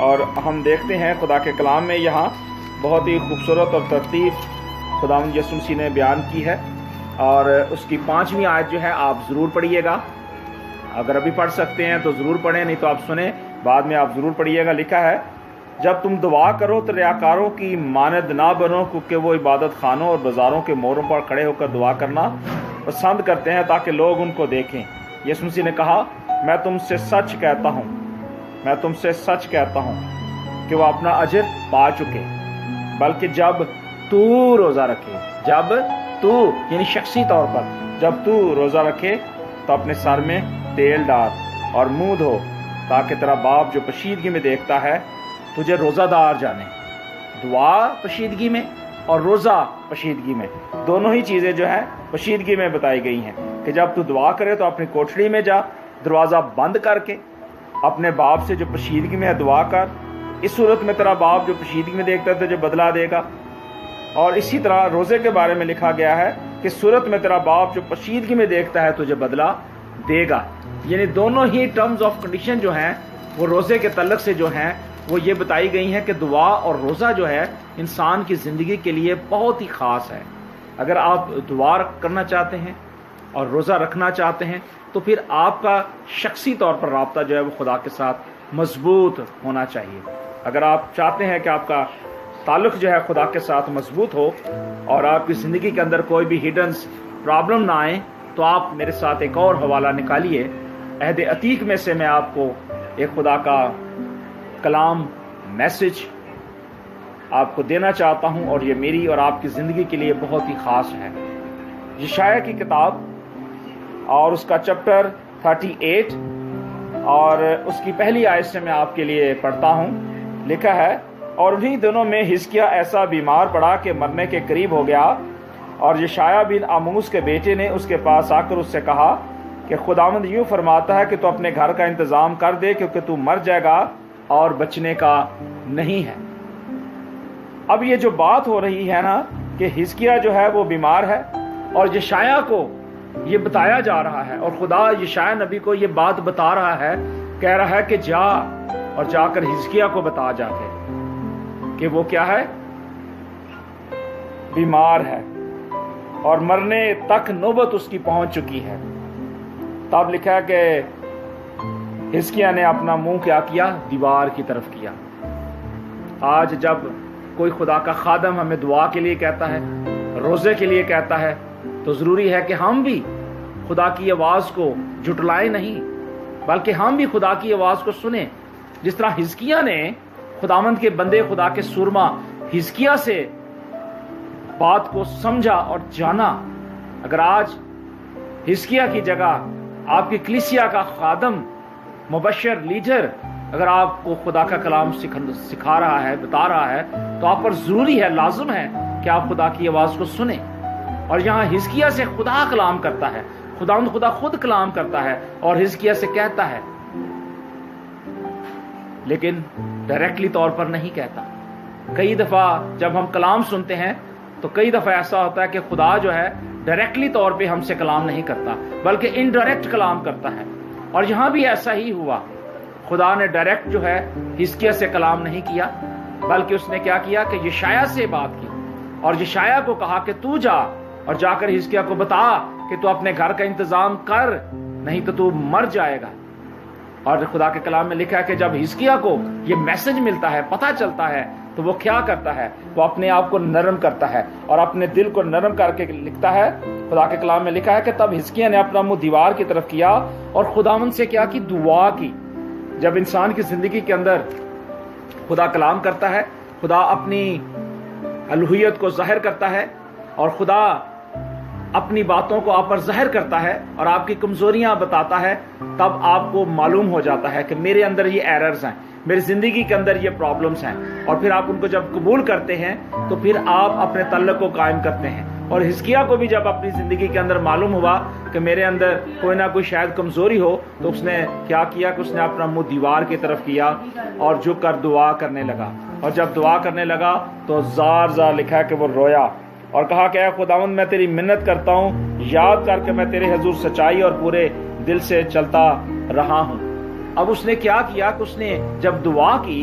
اور ہم دیکھتے ہیں خدا کے کلام میں یہاں بہت ہی خوبصورت اور ترتیب خداوند یسوع مسیح نے بیان کی ہے، اور اس کی 5ویں آیت جو ہے آپ ضرور پڑھیے گا۔ اگر ابھی پڑھ سکتے ہیں تو ضرور پڑھیں، نہیں تو آپ سنیں، بعد میں آپ ضرور پڑھیے گا۔ لکھا ہے، جب تم دعا کرو تو ریاکاروں کی مانند نہ بنو، کیونکہ وہ عبادت خانوں اور بازاروں کے موڑوں پر کھڑے ہو کر دعا کرنا پسند کرتے ہیں تاکہ لوگ ان کو دیکھیں۔ یسوع مسیح نے کہا، میں تم سے سچ کہتا ہوں کہ وہ اپنا اجر پا چکے، بلکہ جب تو روزہ رکھے، جب تو یعنی شخصی طور پر جب تو روزہ رکھے تو اپنے سر میں تیل ڈال اور منہ دھو، تاکہ تیرا باپ جو پشیدگی میں دیکھتا ہے تجھے روزہ دار جانے۔ دعا پشیدگی میں اور روزہ پشیدگی میں، دونوں ہی چیزیں جو ہیں پشیدگی میں بتائی گئی ہیں کہ جب تو دعا کرے تو اپنی کوٹھڑی میں جا، دروازہ بند کر کے اپنے باپ سے جو پشیدگی میں ہے دعا کر۔ اس صورت میں تیرا باپ جو پشیدگی میں دیکھتا ہے تجھے بدلہ دے گا۔ اور اسی طرح روزے کے بارے میں لکھا گیا ہے کہ صورت میں تیرا باپ جو پشیدگی میں دیکھتا ہے تجھے بدلہ دے گا۔ یعنی دونوں ہی ٹرمز آف کنڈیشن جو ہیں وہ روزے کے تعلق سے جو ہیں وہ یہ بتائی گئی ہیں کہ دعا اور روزہ جو ہے انسان کی زندگی کے لیے بہت ہی خاص ہے۔ اگر آپ دعا کرنا چاہتے ہیں اور روزہ رکھنا چاہتے ہیں تو پھر آپ کا شخصی طور پر رابطہ جو ہے وہ خدا کے ساتھ مضبوط ہونا چاہیے۔ اگر آپ چاہتے ہیں کہ آپ کا تعلق جو ہے خدا کے ساتھ مضبوط ہو اور آپ کی زندگی کے اندر کوئی بھی ہڈن پرابلم نہ آئے، تو آپ میرے ساتھ ایک اور حوالہ نکالیے۔ عہد عتیق میں سے میں آپ کو ایک خدا کا کلام میسج آپ کو دینا چاہتا ہوں، اور یہ میری اور آپ کی زندگی کے لیے بہت ہی خاص ہے۔ یشعیاہ کی کتاب اور اس کا چیپٹر 38 اور اس کی پہلی آیت سے میں آپ کے لیے پڑھتا ہوں۔ لکھا ہے، اور انہی دنوں میں حزقیاہ ایسا بیمار پڑا کہ مرنے کے قریب ہو گیا، اور یشعیاہ بن آموس کے بیٹے نے اس کے پاس آ کر اس سے کہا کہ خداوند یوں فرماتا ہے کہ تو اپنے گھر کا انتظام کر دے، کیونکہ تو مر جائے گا اور بچنے کا نہیں ہے۔ اب یہ جو بات ہو رہی ہے نا کہ حزقیاہ جو ہے وہ بیمار ہے، اور یشعیاہ کو یہ بتایا جا رہا ہے، اور خدا یشعیاہ نبی کو یہ بات بتا رہا ہے، کہہ رہا ہے کہ جا اور جا کر حزقیاہ کو بتا جا کے کہ وہ کیا ہے، بیمار ہے اور مرنے تک نوبت اس کی پہنچ چکی ہے۔ تب لکھا ہے کہ حزقیاہ نے اپنا منہ کیا کیا، دیوار کی طرف کیا۔ آج جب کوئی خدا کا خادم ہمیں دعا کے لیے کہتا ہے، روزے کے لیے کہتا ہے، تو ضروری ہے کہ ہم بھی خدا کی آواز کو جھٹلائیں نہیں، بلکہ ہم بھی خدا کی آواز کو سنیں۔ جس طرح حزقیاہ نے خداوند کے بندے خدا کے سورما حزقیاہ سے بات کو سمجھا اور جانا، اگر آج حزقیاہ کی جگہ آپ کی کلیسیا کا خادم، مبشر، لیڈر اگر آپ کو خدا کا کلام سکھا رہا ہے، بتا رہا ہے، تو آپ پر ضروری ہے، لازم ہے کہ آپ خدا کی آواز کو سنیں۔ اور یہاں حزقیاہ سے خدا کلام کرتا ہے، خدا خود کلام کرتا ہے اور حزقیاہ سے کہتا ہے، لیکن ڈائریکٹلی طور پر نہیں کہتا۔ کئی دفعہ جب ہم کلام سنتے ہیں تو کئی دفعہ ایسا ہوتا ہے کہ خدا جو ہے ڈائریکٹلی طور پہ ہم سے کلام نہیں کرتا، بلکہ انڈائریکٹ کلام کرتا ہے۔ اور یہاں بھی ایسا ہی ہوا، خدا نے ڈائریکٹ جو ہے حزقیاہ سے کلام نہیں کیا، بلکہ اس نے کیا کیا کہ یشعیاہ سے بات کی، اور یشعیاہ کو کہا کہ تو جا اور جا کر حزقیاہ کو بتا کہ تو اپنے گھر کا انتظام کر، نہیں تو تو مر جائے گا۔ اور خدا کے کلام میں لکھا ہے کہ جب حزقیاہ کو یہ میسج ملتا ہے، پتہ چلتا ہے، تو وہ کیا کرتا ہے، وہ اپنے آپ کو نرم کرتا ہے اور اپنے دل کو نرم کر کے لکھتا ہے۔ خدا کے کلام میں لکھا ہے کہ تب حزقیاہ نے اپنا منہ دیوار کی طرف کیا اور خداوند سے کیا کی، دعا کی۔ جب انسان کی زندگی کے اندر خدا کلام کرتا ہے، خدا اپنی الوہیت کو ظاہر کرتا ہے، اور خدا اپنی باتوں کو آپ پر ظاہر کرتا ہے اور آپ کی کمزوریاں بتاتا ہے، تب آپ کو معلوم ہو جاتا ہے کہ میرے اندر یہ ایررز ہیں، میری زندگی کے اندر یہ پرابلمز ہیں، اور پھر آپ ان کو جب قبول کرتے ہیں تو پھر آپ اپنے تعلق کو قائم کرتے ہیں۔ اور حزقیاہ کو بھی جب اپنی زندگی کے اندر معلوم ہوا کہ میرے اندر کوئی نہ کوئی شاید کمزوری ہو، تو اس نے کیا کیا کہ اس نے اپنا منہ دیوار کی طرف کیا اور جھک کر دعا کرنے لگا۔ اور جب دعا کرنے لگا تو زار زار لکھا ہے کہ وہ رویا اور کہا کہ اے خداوند، میں تیری منت کرتا ہوں، یاد کر کے میں تیرے حضور سچائی اور پورے دل سے چلتا رہا ہوں۔ اب اس نے کیا کیا کہ اس نے جب دعا کی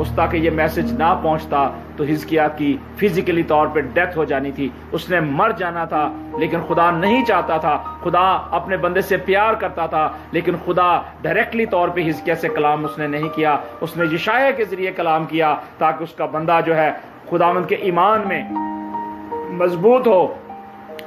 اس تک یہ میسج نہ پہنچتا تو حزقیہ کی فزیکلی طور پہ ڈیتھ ہو جانی تھی، اس نے مر جانا تھا، لیکن خدا نہیں چاہتا تھا۔ خدا اپنے بندے سے پیار کرتا تھا، لیکن خدا ڈائریکٹلی طور پہ حزقیہ سے کلام اس نے نہیں کیا، اس نے یشعیاہ کے ذریعے کلام کیا تاکہ اس کا بندہ جو ہے خداوند کے ایمان میں مضبوط ہو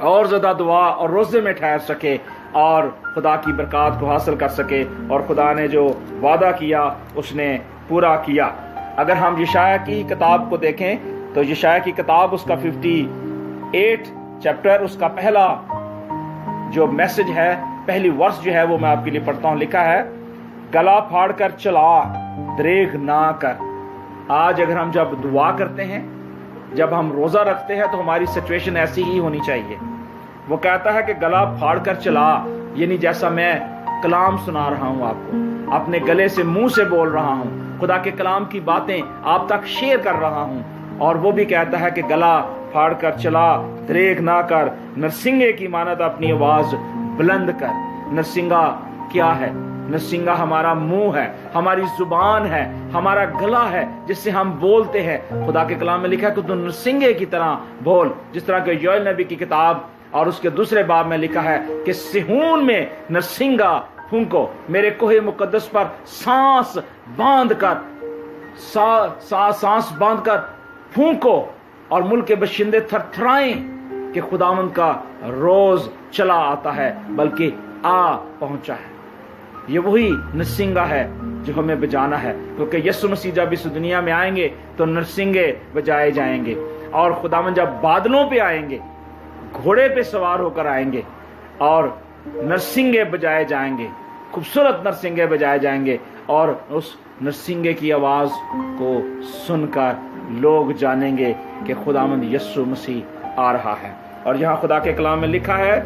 اور زیادہ دعا اور روزے میں ٹھہر سکے اور خدا کی برکات کو حاصل کر سکے، اور خدا نے جو وعدہ کیا اس نے پورا کیا۔ اگر ہم یشعیاہ کی کتاب کو دیکھیں تو یشعیاہ کی کتاب اس کا 58 چیپٹر، اس کا پہلا جو میسج ہے، پہلی ورس جو ہے وہ میں آپ کے لیے پڑھتا ہوں۔ لکھا ہے، گلا پھاڑ کر چلا، دریغ نہ کر۔ آج اگر ہم جب دعا کرتے ہیں، جب ہم روزہ رکھتے ہیں تو ہماری سچویشن ایسی ہی ہونی چاہیے۔ وہ کہتا ہے کہ گلا پھاڑ کر چلا، یعنی جیسا میں کلام سنا رہا ہوں آپ کو، اپنے گلے سے منہ سے بول رہا ہوں، خدا کے کلام کی باتیں آپ تک شیئر کر رہا ہوں۔ اور وہ بھی کہتا ہے کہ گلا پھاڑ کر چلا، دریغ نہ کر، نرسنگے کی مانند اپنی آواز بلند کر۔ نرسنگا کیا ہے؟ نرسنگا ہمارا منہ ہے، ہماری زبان ہے، ہمارا گلا ہے جس سے ہم بولتے ہیں۔ خدا کے کلام میں لکھا ہے کہ تو نرسنگے کی طرح بول، جس طرح کہ یوئیل نبی کی کتاب اور اس کے دوسرے باب میں لکھا ہے کہ صہیون میں نرسنگا پھونکو، میرے کوہ مقدس پر سانس باندھ کر سانس باندھ کر پھونکو، اور ملک کے باشندے تھر تھرائیں کہ خداوند کا روز چلا آتا ہے بلکہ آ پہنچا ہے۔ یہ وہی نرسنگا ہے جو ہمیں بجانا ہے، کیونکہ یسوع مسیح جب اس دنیا میں آئیں گے تو نرسنگے بجائے جائیں گے، اور خداوند جب بادلوں پہ آئیں گے، گھوڑے پہ سوار ہو کر آئیں گے اور نرسنگے بجائے جائیں گے، خوبصورت نرسنگے بجائے جائیں گے، اور اس نرسنگے کی آواز کو سن کر لوگ جانیں گے کہ خداوند یسوع مسیح آ رہا ہے۔ اور یہاں خدا کے کلام میں لکھا ہے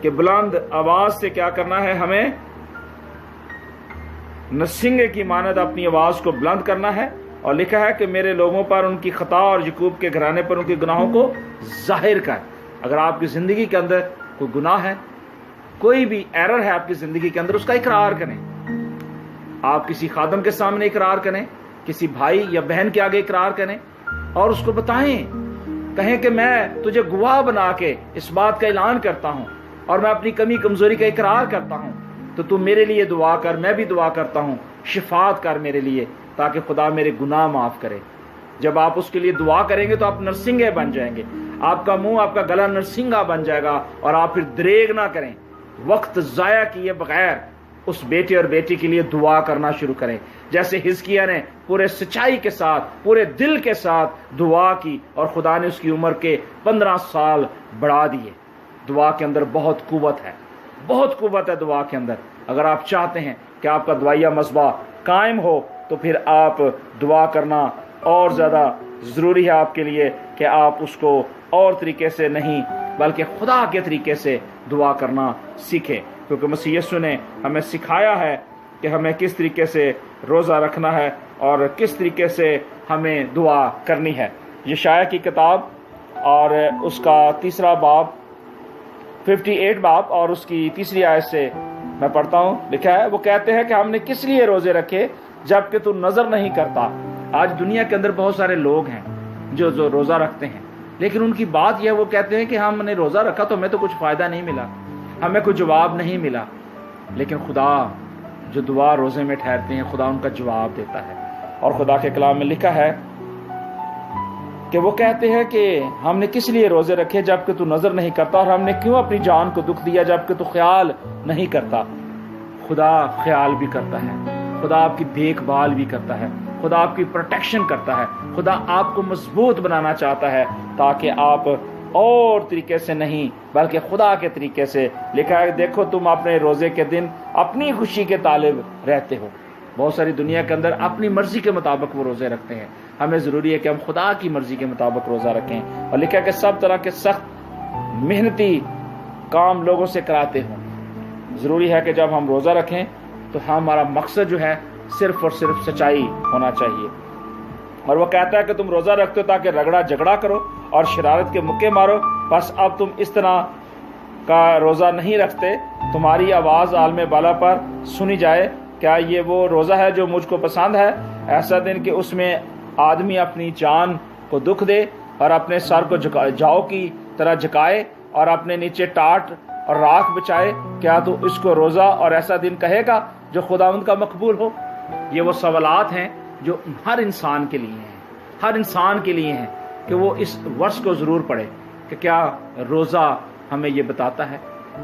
کہ بلند آواز سے کیا کرنا ہے؟ ہمیں نرسنگے کی مانند اپنی آواز کو بلند کرنا ہے، اور لکھا ہے کہ میرے لوگوں پر ان کی خطا اور یعقوب کے گھرانے پر ان کے گناہوں کو ظاہر کر۔ اگر آپ کی زندگی کے اندر کوئی گناہ ہے، کوئی بھی ایرر ہے آپ کی زندگی کے اندر، اس کا اقرار کریں۔ آپ کسی خادم کے سامنے اقرار کریں، کسی بھائی یا بہن کے آگے اقرار کریں اور اس کو بتائیں، کہیں کہ میں تجھے گواہ بنا کے اس بات کا اعلان کرتا ہوں اور میں اپنی کمی کمزوری کا اقرار کرتا ہوں، تو تم میرے لیے دعا کر، میں بھی دعا کرتا ہوں، شفاعت کر میرے لیے تاکہ خدا میرے گناہ معاف کرے۔ جب آپ اس کے لیے دعا کریں گے تو آپ نرسنگے بن جائیں گے، آپ کا منہ، آپ کا گلا نرسنگا بن جائے گا، اور آپ پھر دریغ نہ کریں، وقت ضائع کیے بغیر اس بیٹے اور بیٹی کے لیے دعا کرنا شروع کریں، جیسے حزقیہ نے پورے سچائی کے ساتھ، پورے دل کے ساتھ دعا کی، اور خدا نے اس کی عمر کے 15 سال بڑھا دیے۔ دعا کے اندر بہت قوت ہے، بہت قوت ہے دعا کے اندر۔ اگر آپ چاہتے ہیں کہ آپ کا دعائیہ مذبح قائم ہو تو پھر آپ دعا کرنا اور زیادہ ضروری ہے آپ کے لیے، کہ آپ اس کو اور طریقے سے نہیں بلکہ خدا کے طریقے سے دعا کرنا سیکھیں، کیونکہ مسیح یسوع نے ہمیں سکھایا ہے کہ ہمیں کس طریقے سے روزہ رکھنا ہے اور کس طریقے سے ہمیں دعا کرنی ہے۔ یشعیاہ کی کتاب اور اس کا 3 باب 58 باب اور اس کی 3 آیت سے میں پڑھتا ہوں۔ لکھا ہے، وہ کہتے ہیں کہ ہم نے کس لیے روزے رکھے جب کہ تو نظر نہیں کرتا۔ آج دنیا کے اندر بہت سارے لوگ ہیں جو روزہ رکھتے ہیں، لیکن ان کی بات یہ، وہ کہتے ہیں کہ ہم نے روزہ رکھا تو ہمیں تو کچھ فائدہ نہیں ملا، ہمیں کوئی جواب نہیں ملا۔ لیکن خدا جو دعا روزے میں ٹھہرتے ہیں، خدا ان کا جواب دیتا ہے، اور خدا کے کلام میں لکھا ہے کہ وہ کہتے ہیں کہ ہم نے کس لیے روزے رکھے جب کہ تو نظر نہیں کرتا، اور ہم نے کیوں اپنی جان کو دکھ دیا جب کہ تو خیال نہیں کرتا۔ خدا خیال بھی کرتا ہے، خدا آپ کی دیکھ بھال بھی کرتا ہے، خدا آپ کی پروٹیکشن کرتا ہے، خدا آپ کو مضبوط بنانا چاہتا ہے تاکہ آپ اور طریقے سے نہیں بلکہ خدا کے طریقے سے۔ لکھا ہے، دیکھو تم اپنے روزے کے دن اپنی خوشی کے طالب رہتے ہو۔ بہت ساری دنیا کے اندر اپنی مرضی کے مطابق وہ روزے رکھتے ہیں، ہمیں ضروری ہے کہ ہم خدا کی مرضی کے مطابق روزہ رکھیں۔ اور لکھا ہے کہ سب طرح کے سخت محنتی کام لوگوں سے کراتے ہوں۔ ضروری ہے کہ جب ہم روزہ رکھیں تو ہمارا مقصد جو ہے صرف اور صرف سچائی ہونا چاہیے۔ اور وہ کہتا ہے کہ تم روزہ رکھتے ہو تاکہ رگڑا جھگڑا کرو اور شرارت کے مکے مارو، بس اب تم اس طرح کا روزہ نہیں رکھتے، تمہاری آواز عالم بالا پر سنی جائے۔ کیا یہ وہ روزہ ہے جو مجھ کو پسند ہے؟ ایسا دن کہ اس میں آدمی اپنی جان کو دکھ دے اور اپنے سر کو جاؤ کی طرح جھکائے اور اپنے نیچے ٹاٹ اور راکھ بچائے، کیا تو اس کو روزہ اور ایسا دن کہے گا جو خداوند کا مقبول ہو؟ یہ وہ سوالات ہیں جو ہر انسان کے لیے ہیں، ہر انسان کے لیے ہیں کہ وہ اس ورس کو ضرور پڑھے کہ کیا روزہ ہمیں یہ بتاتا ہے۔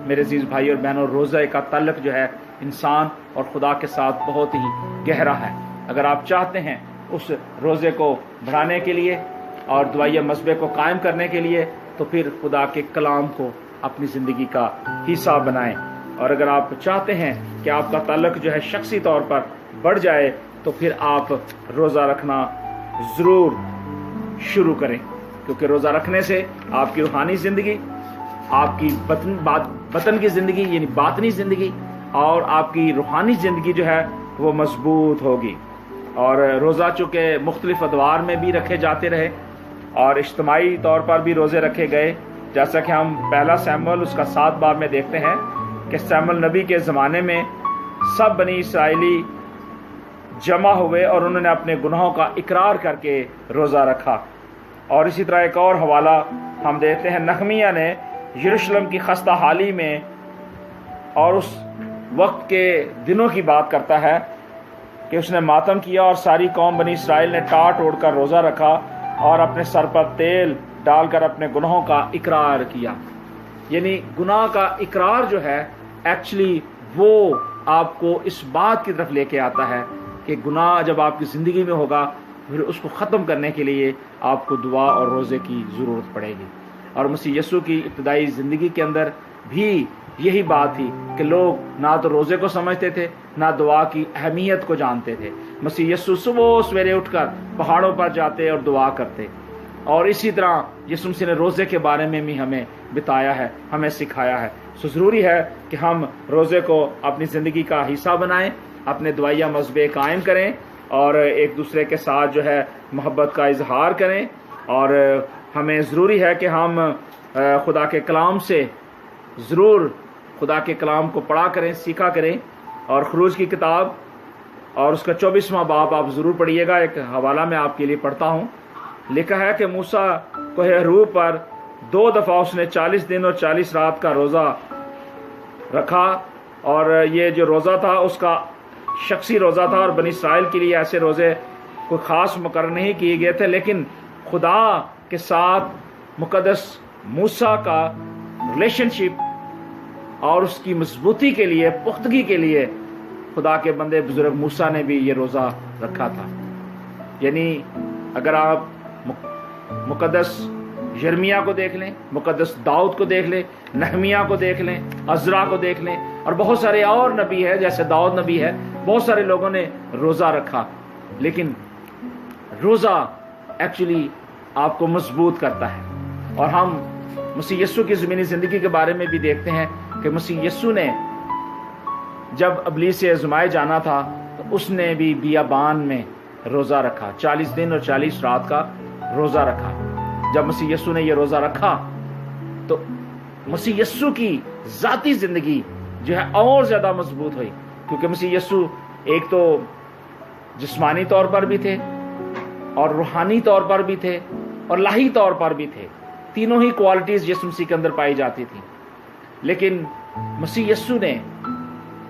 میرے عزیز بھائی اور بہنوں، روزہ کا تعلق جو ہے انسان اور خدا کے ساتھ بہت ہی گہرا ہے۔ اگر آپ چاہتے ہیں اس روزے کو بڑھانے کے لیے اور دعائیہ مذبے کو قائم کرنے کے لیے، تو پھر خدا کے کلام کو اپنی زندگی کا حصہ بنائیں۔ اور اگر آپ چاہتے ہیں کہ آپ کا تعلق جو ہے شخصی طور پر بڑھ جائے، تو پھر آپ روزہ رکھنا ضرور شروع کریں، کیونکہ روزہ رکھنے سے آپ کی روحانی زندگی، آپ کی بطن کی زندگی یعنی باطنی زندگی اور آپ کی روحانی زندگی جو ہے وہ مضبوط ہوگی۔ اور روزہ چونکہ مختلف ادوار میں بھی رکھے جاتے رہے اور اجتماعی طور پر بھی روزے رکھے گئے، جیسا کہ ہم پہلا سیموئیل اس کا 7 باب میں دیکھتے ہیں کہ سیموئیل نبی کے زمانے میں سب بنی اسرائیلی جمع ہوئے اور انہوں نے اپنے گناہوں کا اقرار کر کے روزہ رکھا۔ اور اسی طرح ایک اور حوالہ ہم دیکھتے ہیں، نہمیہ نے یروشلم کی خستہ حالی میں اور اس وقت کے دنوں کی بات کرتا ہے کہ اس نے ماتم کیا اور ساری قوم بنی اسرائیل نے ٹاٹ اوڑھ کر روزہ رکھا اور اپنے سر پر تیل ڈال کر اپنے گناہوں کا اقرار کیا۔ یعنی گناہ کا اقرار جو ہے ایکچولی وہ آپ کو اس بات کی طرف لے کے آتا ہے کہ گناہ جب آپ کی زندگی میں ہوگا، پھر اس کو ختم کرنے کے لیے آپ کو دعا اور روزے کی ضرورت پڑے گی۔ اور مسیح یسوع کی ابتدائی زندگی کے اندر بھی یہی بات تھی کہ لوگ نہ تو روزے کو سمجھتے تھے، نہ دعا کی اہمیت کو جانتے تھے۔ مسیح یسوع صبح سویرے اٹھ کر پہاڑوں پر جاتے اور دعا کرتے، اور اسی طرح یسوع مسیح نے روزے کے بارے میں بھی ہمیں بتایا ہے، ہمیں سکھایا ہے۔ سو ضروری ہے کہ ہم روزے کو اپنی زندگی کا حصہ بنائیں، اپنے دعائیہ مذبے قائم کریں اور ایک دوسرے کے ساتھ جو ہے محبت کا اظہار کریں۔ اور ہمیں ضروری ہے کہ ہم خدا کے کلام سے ضرور خدا کے کلام کو پڑھا کریں، سیکھا کریں۔ اور خروج کی کتاب اور اس کا 24واں باب آپ ضرور پڑھیے گا۔ ایک حوالہ میں آپ کے لیے پڑھتا ہوں۔ لکھا ہے کہ موسیٰ کوہ حور پر 2 دفعہ اس نے 40 دن اور 40 رات کا روزہ رکھا، اور یہ جو روزہ تھا اس کا شخصی روزہ تھا، اور بنی اسرائیل کے لیے ایسے روزے کوئی خاص مقرر نہیں کیے گئے تھے، لیکن خدا کے ساتھ مقدس موسیٰ کا ریلیشن شپ اور اس کی مضبوطی کے لیے، پختگی کے لیے خدا کے بندے بزرگ موسیٰ نے بھی یہ روزہ رکھا تھا۔ یعنی اگر آپ مقدس یرمیہ کو دیکھ لیں، مقدس داؤد کو دیکھ لیں، نہمیہ کو دیکھ لیں، عزرا کو دیکھ لیں، اور بہت سارے اور نبی ہے جیسے داؤد نبی ہے، بہت سارے لوگوں نے روزہ رکھا، لیکن روزہ ایکچولی آپ کو مضبوط کرتا ہے۔ اور ہم مسیح یسوع کی زمینی زندگی کے بارے میں بھی دیکھتے ہیں کہ مسیح یسوع نے جب ابلیس سے آزمائے جانا تھا تو اس نے بھی بیابان میں روزہ رکھا، 40 دن اور 40 رات کا روزہ رکھا۔ جب مسیح یسوع نے یہ روزہ رکھا تو مسیح یسوع کی ذاتی زندگی جو ہے اور زیادہ مضبوط ہوئی، کیونکہ مسیح یسوع ایک تو جسمانی طور پر بھی تھے اور روحانی طور پر بھی تھے اور الہی طور پر بھی تھے، تینوں ہی کوالٹیز یسوع مسیح کے اندر پائی جاتی تھیں۔ لیکن مسیح یسوع نے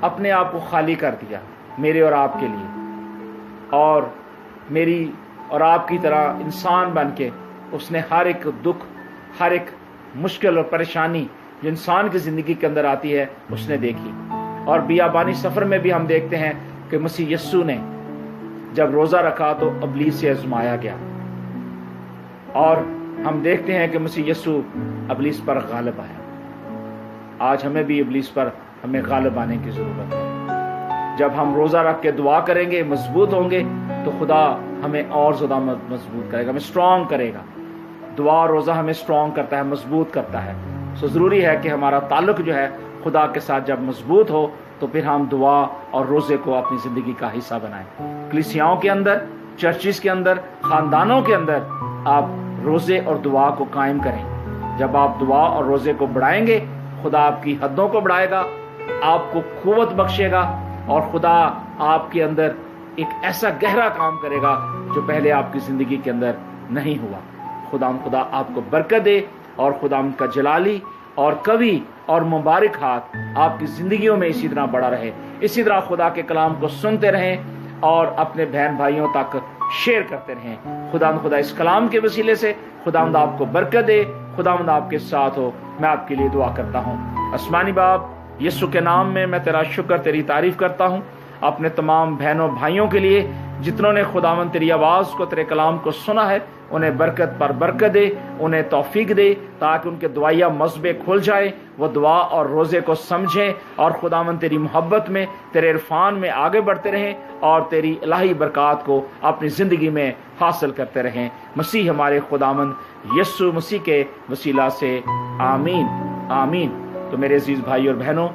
اپنے آپ کو خالی کر دیا میرے اور آپ کے لیے، اور میری اور آپ کی طرح انسان بن کے اس نے ہر ایک دکھ، ہر ایک مشکل اور پریشانی جو انسان کی زندگی کے اندر آتی ہے اس نے دیکھی۔ اور بیابانی سفر میں بھی ہم دیکھتے ہیں کہ مسیح یسوع نے جب روزہ رکھا تو ابلیس سے آزمایا گیا، اور ہم دیکھتے ہیں کہ مسیح یسوع ابلیس پر غالب آیا۔ آج ہمیں بھی ابلیس پر ہمیں غالب آنے کی ضرورت ہے۔ جب ہم روزہ رکھ کے دعا کریں گے، مضبوط ہوں گے، تو خدا ہمیں اور زیادہ مضبوط کرے گا، ہمیں اسٹرانگ کرے گا۔ دعا اور روزہ ہمیں اسٹرانگ کرتا ہے، مضبوط کرتا ہے۔ سو ضروری ہے کہ ہمارا تعلق جو ہے خدا کے ساتھ جب مضبوط ہو تو پھر ہم دعا اور روزے کو اپنی زندگی کا حصہ بنائیں۔ کلیسیاؤں کے اندر، چرچز کے اندر، خاندانوں کے اندر آپ روزے اور دعا کو قائم کریں۔ جب آپ دعا اور روزے کو بڑھائیں گے، خدا آپ کی حدوں کو بڑھائے گا، آپ کو قوت بخشے گا، اور خدا آپ کے اندر ایک ایسا گہرا کام کرے گا جو پہلے آپ کی زندگی کے اندر نہیں ہوا۔ خدا آپ کو برکت دے، اور خدا کا جلالی اور قوی اور مبارک ہاتھ آپ کی زندگیوں میں اسی طرح بڑا رہے۔ اسی طرح خدا کے کلام کو سنتے رہیں اور اپنے بہن بھائیوں تک شیئر کرتے رہیں۔ خدا اس کلام کے وسیلے سے خدا آپ کو برکت دے، خدا آپ کے ساتھ ہو۔ میں آپ کے لیے دعا کرتا ہوں۔ آسمانی باپ، یسوع کے نام میں میں تیرا شکر، تیری تعریف کرتا ہوں اپنے تمام بہنوں بھائیوں کے لیے جتنوں نے خداوند تیری آواز کو، تیرے کلام کو سنا ہے۔ انہیں برکت پر برکت دے، انہیں توفیق دے تاکہ ان کے دعائیا مذبے کھل جائے، وہ دعا اور روزے کو سمجھیں اور خداوند تیری محبت میں، تیرے عرفان میں آگے بڑھتے رہیں اور تیری الہی برکات کو اپنی زندگی میں حاصل کرتے رہیں۔ مسیح ہمارے خداوند یسوع مسیح کے وسیلہ سے آمین آمین۔ تو میرے عزیز بھائی اور بہنوں،